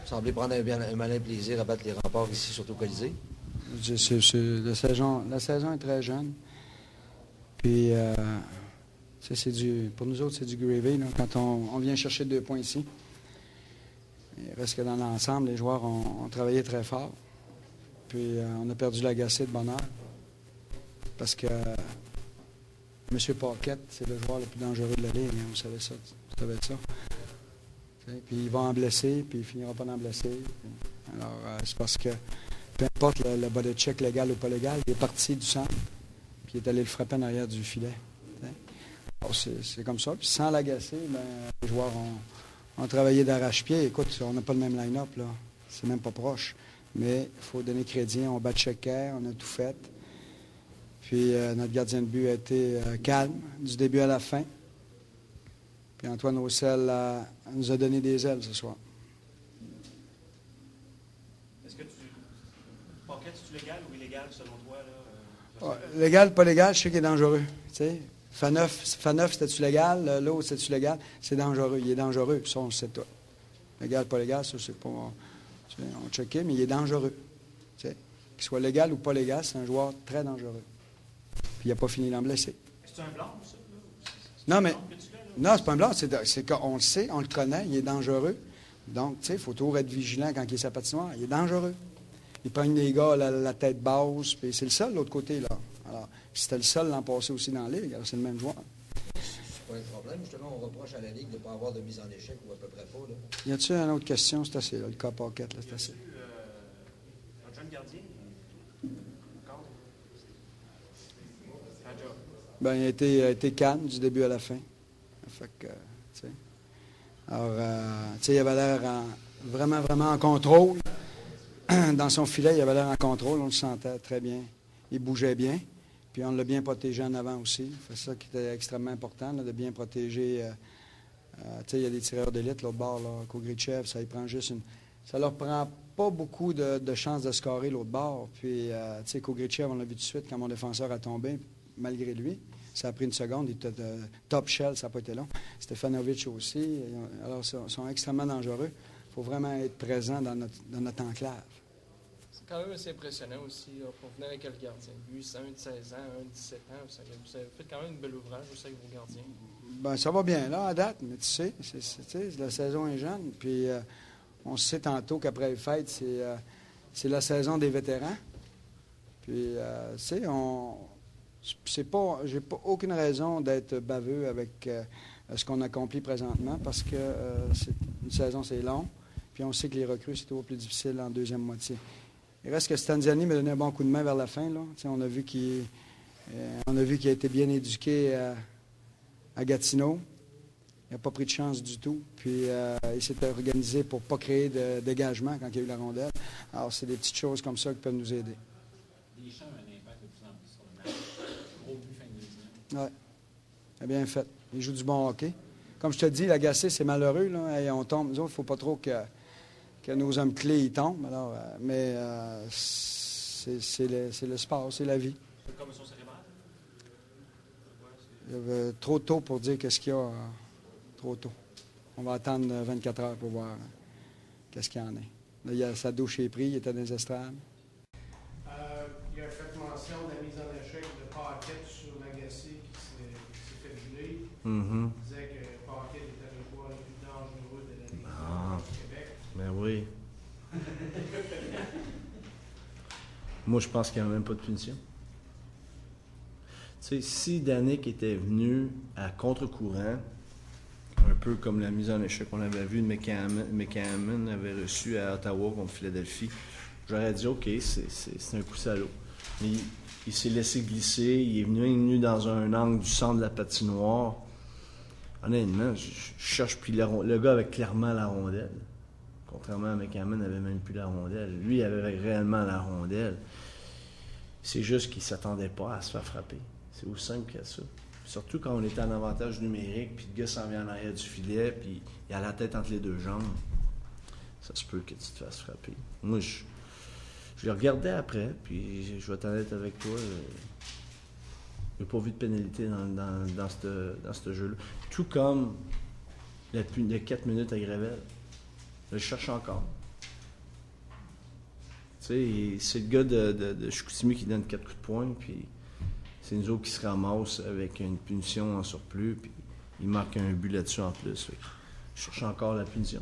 semblez prendre un malin plaisir à battre les remparts ici, surtout au Colisée. La saison est très jeune. Puis, pour nous autres, c'est du gravy là, quand on vient chercher 2 points ici. Il reste que dans l'ensemble, les joueurs ont travaillé très fort. Puis, on a perdu l'Agacé de bonne heure. Parce que M. Paquette, c'est le joueur le plus dangereux de la Ligue. Hein, vous savez ça. Puis, il va en blesser, puis il finira pas d'en blesser. Alors, c'est parce que, peu importe le bas de check légal ou pas légal, il est parti du centre, puis il est allé le frapper en arrière du filet. Alors, c'est comme ça. Puis sans l'agacer, les joueurs ont travaillé d'arrache-pied. Écoute, on n'a pas le même line-up, là. C'est même pas proche. Mais il faut donner crédit. On bat checker, on a tout fait. Puis notre gardien de but a été calme du début à la fin. Puis Antoine Roussel nous a donné des ailes ce soir. Est-ce que Paquette, c'est-tu légal ou illégal selon toi? Là, légal, pas légal, je sais qu'il est dangereux. Tu sais, Faneuf, c'était-tu légal? L'autre, c'était-tu légal? C'est dangereux. Il est dangereux. Ça, on le sait tout. Légal, pas légal, ça, c'est pas... On checkait, mais il est dangereux. Tu sais, qu'il soit légal ou pas légal, c'est un joueur très dangereux. Puis il n'a pas fini d'en blesser. Est-ce que c'est un blanc, ça? Non, mais... Non, c'est pas un blanc. C'est qu'on le sait, on le connaît, il est dangereux. Donc, tu sais, il faut toujours être vigilant quand il est sa patinoire. Il est dangereux. Il pogne les gars la tête basse, puis c'est le seul de l'autre côté, là. Alors, c'était le seul l'an passé aussi dans la Ligue, alors c'est le même joueur. C'est pas un problème. Justement, on reproche à la Ligue de ne pas avoir de mise en échec ou à peu près pas. Là. Y a-t-il une autre question? C'est assez, là, le cas Paquette, là, c'est assez. Un jeune gardien? Encore? Ben, il a été calme du début à la fin. Fait que, tu sais. Alors, tu sais, il avait l'air vraiment, vraiment en contrôle. Dans son filet, il avait l'air en contrôle. On le sentait très bien. Il bougeait bien. Puis on l'a bien protégé en avant aussi. C'est ça qui était extrêmement important, là, de bien protéger. Tu sais, il y a des tireurs d'élite, l'autre bord, là, Kogrichev, ça y prend juste une... Ça leur prend pas beaucoup de chances de scorer l'autre bord. Puis, tu sais, Kogrichev, on l'a vu tout de suite quand mon défenseur a tombé, malgré lui. Ça a pris une seconde. Il était top shell, ça n'a pas été long. Stefanovic aussi. Alors, ils sont extrêmement dangereux. Il faut vraiment être présent dans notre enclave. C'est quand même assez impressionnant aussi, là, pour venir avec le gardien de but. C'est un de 16 ans, un de 17 ans. Vous avez fait quand même un bel ouvrage aussi avec vos gardiens. Bien, ça va bien, là, à date. Mais tu sais, la saison est jeune. Puis, on sait tantôt qu'après les fêtes, c'est la saison des vétérans. Puis, tu sais, j'ai pas aucune raison d'être baveux avec ce qu'on accomplit présentement parce que une saison, c'est long. Puis on sait que les recrues, c'est toujours plus difficile en deuxième moitié. Il reste que Stanziani m'a donné un bon coup de main vers la fin. Là. On a vu qu'il a été bien éduqué à Gatineau. Il n'a pas pris de chance du tout. Puis il s'était organisé pour ne pas créer de dégagement quand il y a eu la rondelle. Alors, c'est des petites choses comme ça qui peuvent nous aider. Deschamps a un impact de plus en plus sur le match. Gros but fin de deuxième. Oui. C'est bien fait. Il joue du bon hockey. Comme je te dis, l'agacé, c'est malheureux. Là. Et on tombe. Nous autres, il ne faut pas trop que nos hommes clés y tombent. Alors, mais c'est le sport, c'est la vie. C'est comme son cérébral? Il y avait trop tôt pour dire qu'est-ce qu'il y a. Trop tôt. On va attendre 24 heures pour voir qu'est-ce qu'il y en a. Là, sa douche est prise, il était dans les estrades. Il a fait mention de la mise en échec de Paquette sur l'agacé qui s'est fait geler. Il disait que Paquette était le joueur le plus dangereux de la Ligue du Québec. Ben oui. Moi, je pense qu'il n'y a même pas de punition. Tu sais, si Danick était venu à contre-courant, un peu comme la mise en échec qu'on avait vu de McCammon avait reçu à Ottawa contre Philadelphie, j'aurais dit OK, c'est un coup salaud. Mais il s'est laissé glisser, il est venu dans un angle du centre de la patinoire. Honnêtement, je cherche, puis le gars avait clairement la rondelle. Contrairement à McCammon, il n'avait même plus la rondelle. Lui, il avait réellement la rondelle. C'est juste qu'il ne s'attendait pas à se faire frapper. C'est aussi simple que ça. Surtout quand on était en avantage numérique, puis le gars s'en vient en arrière du filet, puis il a la tête entre les deux jambes. Ça se peut que tu te fasses frapper. Moi, je le regardais après, puis je vais t'être avec toi. Il n'y a pas vu de pénalité dans ce jeu-là. Tout comme les 4 minutes à Gravel. Je cherche encore. sais, c'est le gars de Chicoutimi qui donne 4 coups de poing, puis c'est nous autres qui se ramassent avec une punition en surplus, puis il marque un but là-dessus en plus. Fait que je cherche encore la punition.